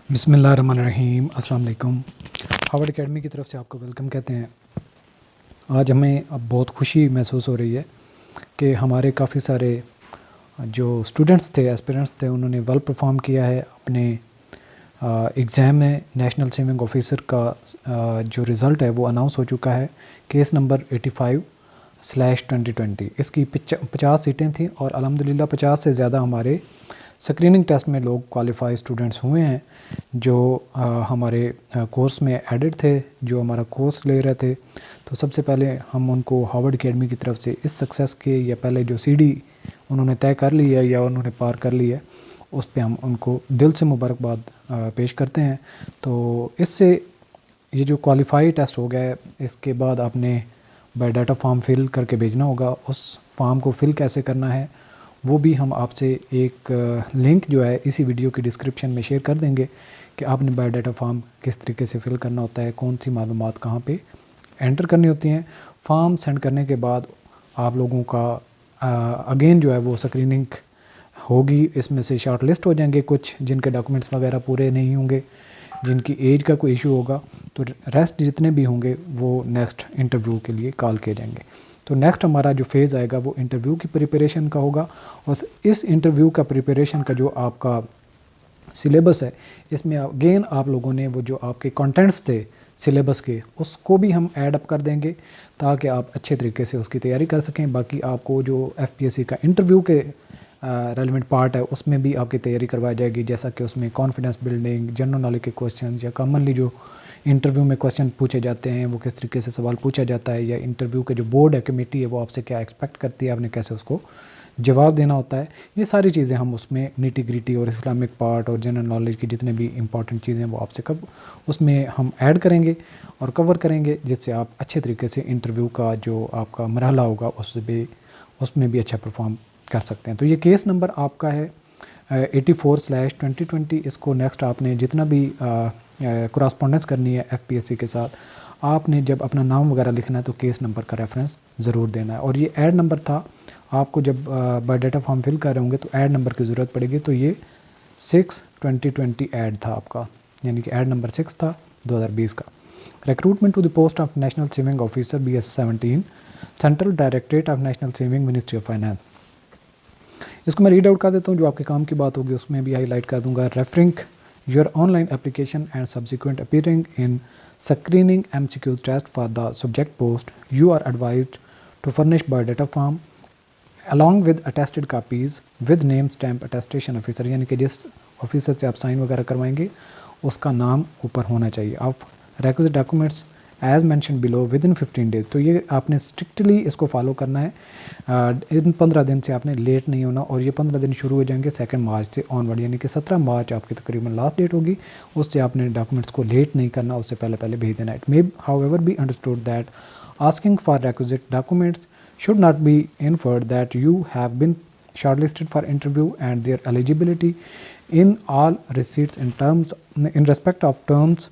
बिस्मिल्लाहिर्रहमानिर्रहीम। अस्सलाम वालेकुम। हार्वर्ड एकेडमी की तरफ से आपको वेलकम कहते हैं। आज हमें अब बहुत खुशी महसूस हो रही है कि हमारे काफ़ी सारे जो स्टूडेंट्स थे, एस्पिरेंट्स थे, उन्होंने वेल परफॉर्म किया है अपने एग्ज़ाम में। नेशनल स्विमिंग ऑफिसर का जो रिज़ल्ट है वो अनाउंस हो चुका है। Case number 85/2020। इसकी 50 सीटें थी और अल्हम्दुलिल्लाह 50 से ज़्यादा हमारे स्क्रीनिंग टेस्ट में लोग क्वालिफाई स्टूडेंट्स हुए हैं जो हमारे कोर्स में एडेड थे, जो हमारा कोर्स ले रहे थे। तो सबसे पहले हम उनको हार्वर्ड एकेडमी की तरफ से इस सक्सेस के या पहले जो सीढ़ी उन्होंने तय कर ली है या उन्होंने पार कर ली है, उस पे हम उनको दिल से मुबारकबाद पेश करते हैं। तो इससे ये जो क्वालिफाई टेस्ट हो गया है, इसके बाद आपने बायोडाटा फॉर्म फिल करके भेजना होगा। उस फॉर्म को फिल कैसे करना है वो भी हम आपसे एक लिंक जो है इसी वीडियो की डिस्क्रिप्शन में शेयर कर देंगे कि आपने बायोडाटा फॉर्म किस तरीके से फिल करना होता है, कौन सी मालूमात कहाँ पे एंटर करनी होती हैं। फॉर्म सेंड करने के बाद आप लोगों का अगेन जो है वो स्क्रीनिंग होगी। इसमें से शॉर्ट लिस्ट हो जाएंगे कुछ जिनके डॉक्यूमेंट्स वगैरह पूरे नहीं होंगे, जिनकी एज का कोई इशू होगा, तो रेस्ट जितने भी होंगे वो नेक्स्ट इंटरव्यू के लिए कॉल किए जाएंगे। तो नेक्स्ट हमारा जो फेज़ आएगा वो इंटरव्यू की प्रिपरेशन का होगा। और इस इंटरव्यू का प्रिपरेशन का जो आपका सिलेबस है, इसमें अगेन आप लोगों ने वो जो आपके कंटेंट्स थे सिलेबस के, उसको भी हम ऐड अप कर देंगे ताकि आप अच्छे तरीके से उसकी तैयारी कर सकें। बाकी आपको जो एफपीएससी का इंटरव्यू के रेलिवेंट पार्ट है उसमें भी आपकी तैयारी करवाई जाएगी, जैसा कि उसमें कॉन्फिडेंस बिल्डिंग, जनरल नॉलेज के क्वेश्चन या कॉमनली जो इंटरव्यू में क्वेश्चन पूछे जाते हैं वो किस तरीके से सवाल पूछा जाता है, या इंटरव्यू के जो बोर्ड है, कमेटी है, वो आपसे क्या एक्सपेक्ट करती है, आपने कैसे उसको जवाब देना होता है। ये सारी चीज़ें हम उसमें नीटी ग्रिटी और इस्लामिक पार्ट और जनरल नॉलेज की जितने भी इंपॉर्टेंट चीज़ें हैं वो आपसे कब उसमें हम ऐड करेंगे और कवर करेंगे, जिससे आप अच्छे तरीके से इंटरव्यू का जो आपका मरहला होगा उसमें भी अच्छा परफॉर्म कर सकते हैं। तो ये केस नंबर आपका है 84/2020। इसको नेक्स्ट आपने जितना भी करस्पॉन्डेंस करनी है एफपीएससी के साथ, आपने जब अपना नाम वगैरह लिखना है तो केस नंबर का रेफरेंस ज़रूर देना है। और ये ऐड नंबर था, आपको जब बायोडाटा फॉर्म फिल कर रहे होंगे तो ऐड नंबर की ज़रूरत पड़ेगी। तो ये 6/2020 ऐड था आपका, यानी कि ऐड नंबर 6 था 2020 का। Recruitment to the post of national swimming officer BS17, central directorate of national swimming, ministry of finance. इसको मैं रीड आउट कर देता हूँ, जो आपके काम की बात होगी उसमें भी हाईलाइट कर दूंगा। Referring your online application and subsequent appearing in screening MCQ test for the subject post, you are advised to furnish biodata form along with attested copies with name stamp attestation officer, यानी कि जिस officer से आप sign वगैरह करवाएंगे उसका नाम ऊपर होना चाहिए। आप requisite documents as mention below within 15 days. तो ये आपने स्ट्रिक्टली इसको फॉलो करना है। इन 15 दिन से आपने लेट नहीं होना, और ये 15 दिन शुरू हो जाएंगे 2 मार्च से ऑनवर्ड, यानी कि 17 मार्च आपकी तकरीबन लास्ट डेट होगी। उससे आपने डॉक्यूमेंट्स को लेट नहीं करना, उससे पहले पहले भेज देना। It may however be understood that asking for requisite documents should not be inferred that you have been shortlisted for interview, and their eligibility in all receipts in respect of terms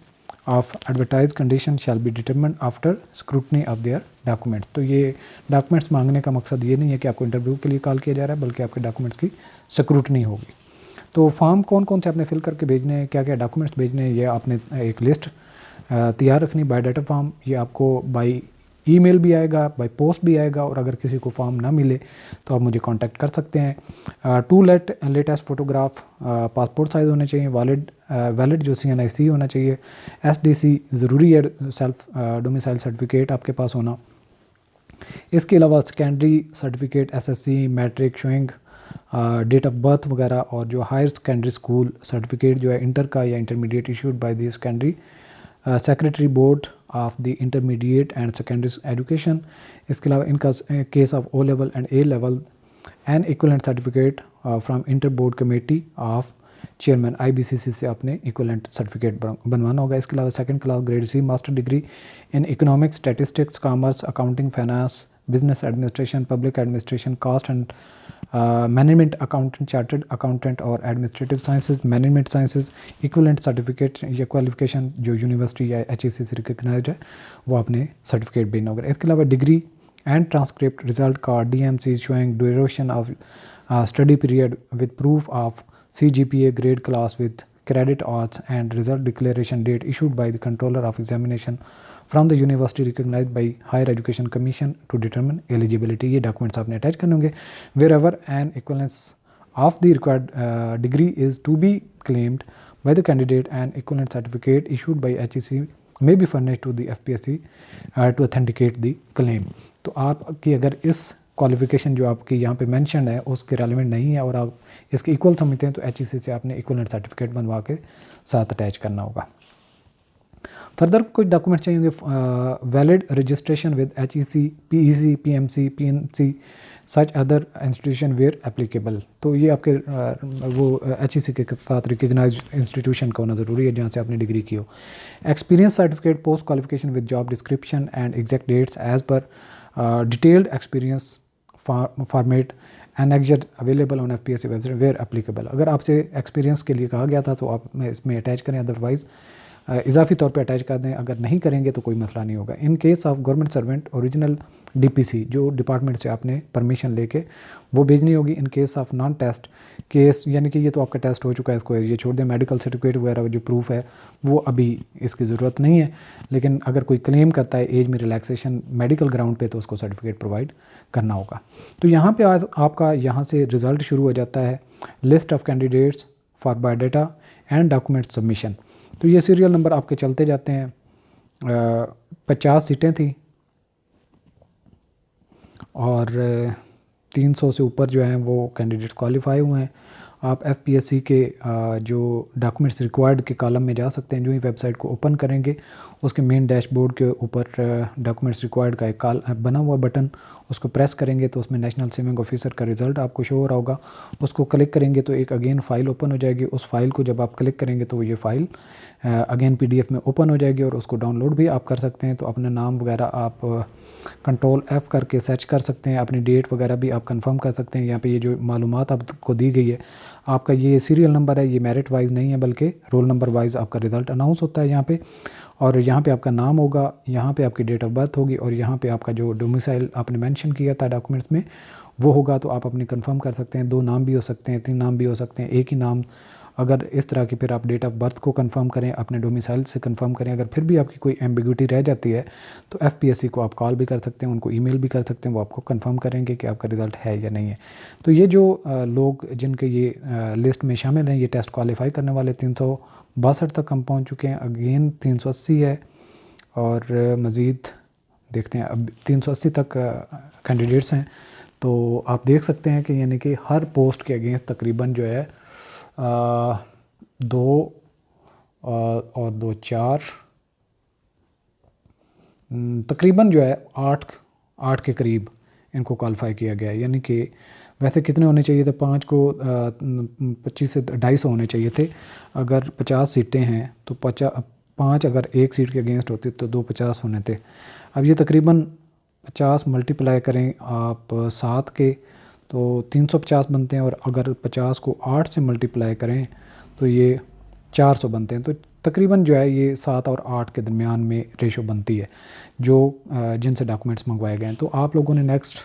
of advertised condition shall be determined after scrutiny of their documents। तो ये documents मांगने का मकसद ये नहीं है कि आपको इंटरव्यू के लिए कॉल किया जा रहा है, बल्कि आपके डॉक्यूमेंट्स की स्क्रूटनी होगी। तो फॉर्म कौन कौन से आपने फिल करके भेजने हैं, क्या क्या डॉक्यूमेंट्स भेजने हैं, ये आपने एक लिस्ट तैयार रखनी। बायोडाटा फॉर्म ये आपको बाई ईमेल भी आएगा, बाय पोस्ट भी आएगा, और अगर किसी को फॉर्म ना मिले तो आप मुझे कांटेक्ट कर सकते हैं। 2 लेटेस्ट फ़ोटोग्राफ पासपोर्ट साइज़ होने चाहिए, वैलिड जो CNIC होना चाहिए, SDC ज़रूरी है, सेल्फ डोमिसाइल सर्टिफिकेट आपके पास होना। इसके अलावा secondary certificate, SSC, matric showing date of birth वगैरह, और जो हायर सेकेंडरी स्कूल सर्टिफिकेट जो है इंटर का या intermediate issued by the secondary secretary board of the intermediate and secondary education. इसके अलावा इनका case of O level and A level and equivalent certificate from inter board committee of chairman IBCC से आपने equivalent certificate बनवाना होगा। इसके अलावा 2nd class grade C master degree in economics, statistics, commerce, accounting, finance, business administration, public administration, cost and management accountant, chartered accountant और administrative sciences, management sciences, equivalent certificate या qualification जो university या HEC से recognised है वो आपने certificate भेजना होगा। इसके अलावा degree and transcript, result card, DMC showing duration of study period with proof of CGPA grade class with credit odds and result declaration date issued by the controller of examination from the university recognized by higher education commission to determine eligibility। ये documents आपने attach करने होंगे। wherever an equivalence of the required degree is to be claimed by the candidate, an equivalent certificate issued by HEC may be furnished to the FPSC to authenticate the claim। तो आपकी अगर इस qualification जो आपकी यहाँ पे mention है उसके रेलिवेंट नहीं है और आप इसके इक्वल समझते हैं तो HEC से आपने इक्वलेंट सर्टिफिकेट बनवा के साथ अटैच करना होगा। फर्दर कुछ डॉक्यूमेंट चाहिए होंगे। Valid registration with HEC, PEC, PMC, PNC such other institution where applicable. तो ये आपके वो HEC के साथ रिकग्नाइज इंस्टीट्यूशन का होना ज़रूरी है जहाँ से आपने डिग्री की हो। Experience certificate post qualification with job description and exact dates as per detailed experience format and exact available on FPSC website where applicable. अगर आपसे एक्सपीरियंस के लिए कहा गया था तो आप इसमें अटैच करें, अदरवाइज़ इजाफी तौर पे अटैच कर दें। अगर नहीं करेंगे तो कोई मसला नहीं होगा। In case of government servant original DPC जो डिपार्टमेंट से आपने परमिशन लेके वो भेजनी होगी। In case of non test case, यानी कि ये तो आपका टेस्ट हो चुका है, इसको ये छोड़ दें। मेडिकल सर्टिफिकेट वगैरह जो प्रूफ है वो अभी इसकी ज़रूरत नहीं है, लेकिन अगर कोई क्लेम करता है एज में रिलैक्सेशन मेडिकल ग्राउंड पे तो उसको सर्टिफिकेट प्रोवाइड करना होगा। तो यहाँ पे आज आपका यहाँ से रिज़ल्ट शुरू हो जाता है। List of candidates for biodata and document submission. तो ये सीरियल नंबर आपके चलते जाते हैं। 50 सीटें थी और 300 से ऊपर जो हैं वो कैंडिडेट्स क्वालिफाई हुए हैं। आप FPSC के जो डॉक्यूमेंट्स रिक्वायर्ड के कॉलम में जा सकते हैं। जो ही वेबसाइट को ओपन करेंगे उसके मेन डैशबोर्ड के ऊपर डॉक्यूमेंट्स रिक्वायर्ड का एक बना हुआ बटन, उसको प्रेस करेंगे तो उसमें नेशनल सेविंग ऑफिसर का रिज़ल्ट आपको शो हो रहा होगा। उसको क्लिक करेंगे तो एक अगेन फ़ाइल ओपन हो जाएगी। उस फाइल को जब आप क्लिक करेंगे तो ये फ़ाइल अगेन PDF में ओपन हो जाएगी और उसको डाउनलोड भी आप कर सकते हैं। तो अपना नाम वगैरह आप कंट्रोल F करके सर्च कर सकते हैं। अपनी डेट वगैरह भी आप कंफर्म कर सकते हैं। यहाँ पे ये जो मालूमात आपको दी गई है, आपका ये सीरियल नंबर है, ये मेरिट वाइज नहीं है बल्कि रोल नंबर वाइज आपका रिज़ल्ट अनाउंस होता है यहाँ पे। और यहाँ पे आपका नाम होगा, यहाँ पे आपकी डेट ऑफ बर्थ होगी और यहाँ पे आपका जो डोमिसाइल आपने मेंशन किया था डॉक्यूमेंट्स में वो होगा। तो आप अपनी कंफर्म कर सकते हैं। 2 नाम भी हो सकते हैं, 3 नाम भी हो सकते हैं, एक ही नाम। अगर इस तरह की फिर आप डेट ऑफ बर्थ को कंफर्म करें, अपने डोमिसाइल से कंफर्म करें। अगर फिर भी आपकी कोई एम्बिग्यूटी रह जाती है तो FPSC को आप कॉल भी कर सकते हैं, उनको ईमेल भी कर सकते हैं, वो आपको कंफर्म करेंगे कि आपका रिज़ल्ट है या नहीं है। तो ये जो लोग जिनके ये लिस्ट में शामिल हैं, ये टेस्ट क्वालिफाई करने वाले 362 तक हम पहुँच चुके हैं। अगेन 380 है और मज़ीद देखते हैं अब 380 तक कैंडिडेट्स हैं। तो आप देख सकते हैं कि यानी कि हर पोस्ट के अगेंस्ट तकरीबन जो है 2 और 2 4 तकरीबन जो है 8 के करीब इनको क्वालिफाई किया गया है। यानी कि वैसे कितने होने चाहिए थे, 5 को 25 से 250 होने चाहिए थे। अगर 50 सीटें हैं तो 5 अगर एक सीट के अगेंस्ट होती तो 2 50 होने थे। अब ये तकरीबन 50 मल्टीप्लाई करें आप 7 के तो 350 बनते हैं और अगर 50 को 8 से मल्टीप्लाई करें तो ये 400 बनते हैं। तो तकरीबन जो है ये 7 और 8 के दरमियान में रेशो बनती है जो जिनसे डॉक्यूमेंट्स मंगवाए गए हैं। तो आप लोगों ने नेक्स्ट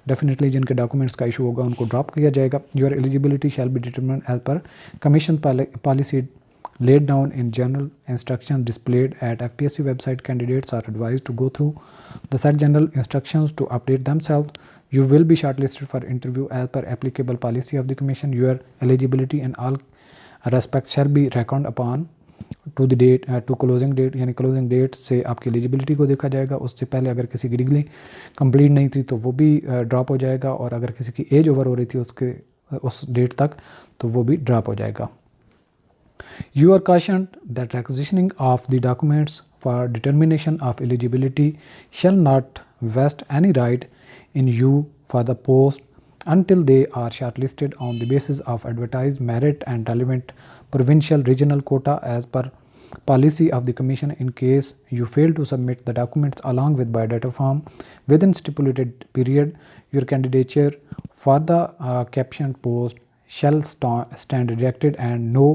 डेफिनेटली जिनके डॉक्यूमेंट्स का इशू होगा उनको ड्रॉप किया जाएगा। Your eligibility shall be determined as per commission policy laid down in general instructions displayed at FPSC website. Candidates are advised to go through the said general instructions to update themselves. You will be shortlisted for interview as per applicable policy of the commission. Your eligibility in all respects shall be reckoned upon to the date to closing date, यानी closing date से आपकी eligibility को देखा जाएगा। उससे पहले अगर किसी की डिग्री कंप्लीट नहीं थी तो वो भी ड्रॉप हो जाएगा और अगर किसी की एज ओवर हो रही थी उस डेट तक तो वो भी ड्रॉप हो जाएगा। You are cautioned that requisitioning of the documents for determination of eligibility shall not vest any right in you for the post until they are shortlisted on the basis of advertised merit and relevant provincial regional quota as per policy of the commission. In case you fail to submit the documents along with biodata form within stipulated period, your candidature for the captioned post shall stand rejected and no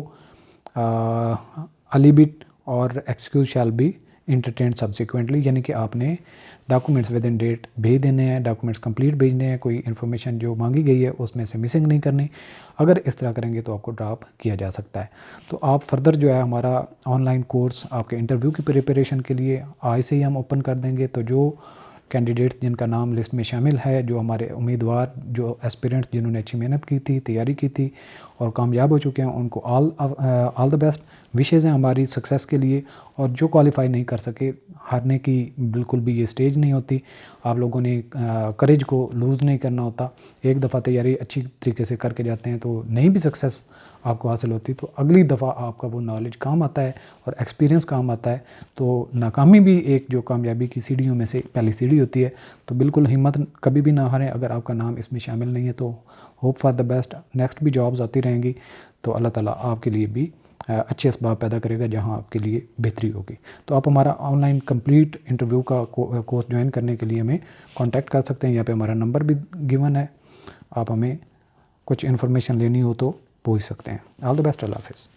alibi or excuse shall be entertain subsequently, यानी कि आपने documents with in date भेज देने हैं, documents complete भेजने हैं, कोई information जो मांगी गई है उसमें से मिसिंग नहीं करनी। अगर इस तरह करेंगे तो आपको ड्रॉप किया जा सकता है। तो आप फर्दर जो है हमारा ऑनलाइन कोर्स आपके इंटरव्यू की प्रिपरेशन के लिए आज से ही हम ओपन कर देंगे। तो जो कैंडिडेट्स जिनका नाम लिस्ट में शामिल है, जो हमारे उम्मीदवार, जो एस्पिरेंट्स जिन्होंने अच्छी मेहनत की थी, तैयारी की थी और कामयाब हो चुके हैं, उनको ऑल द बेस्ट विशेज़ हैं हमारी सक्सेस के लिए। और जो क्वालिफाई नहीं कर सके, हारने की बिल्कुल भी ये स्टेज नहीं होती। आप लोगों ने करेज को लूज़ नहीं करना होता। एक दफ़ा तैयारी अच्छी तरीके से करके जाते हैं तो नहीं भी सक्सेस आपको हासिल होती तो अगली दफ़ा आपका वो नॉलेज काम आता है और एक्सपीरियंस काम आता है। तो नाकामी भी एक जो कामयाबी की सीढ़ियों में से पहली सीढ़ी होती है। तो बिल्कुल हिम्मत कभी भी ना हारें। अगर आपका नाम इसमें शामिल नहीं है तो hope for the best, next भी जॉब्स आती रहेंगी तो अल्लाह ताला आपके लिए भी अच्छे असबाब पैदा करेगा जहां आपके लिए बेहतरी होगी। तो आप हमारा ऑनलाइन कंप्लीट इंटरव्यू का कोर्स ज्वाइन करने के लिए हमें कांटेक्ट कर सकते हैं। यहाँ पे हमारा नंबर भी गिवन है, आप हमें कुछ इन्फॉर्मेशन लेनी हो तो पूछ सकते हैं। ऑल द बेस्ट, अल्लाह हाफिज़।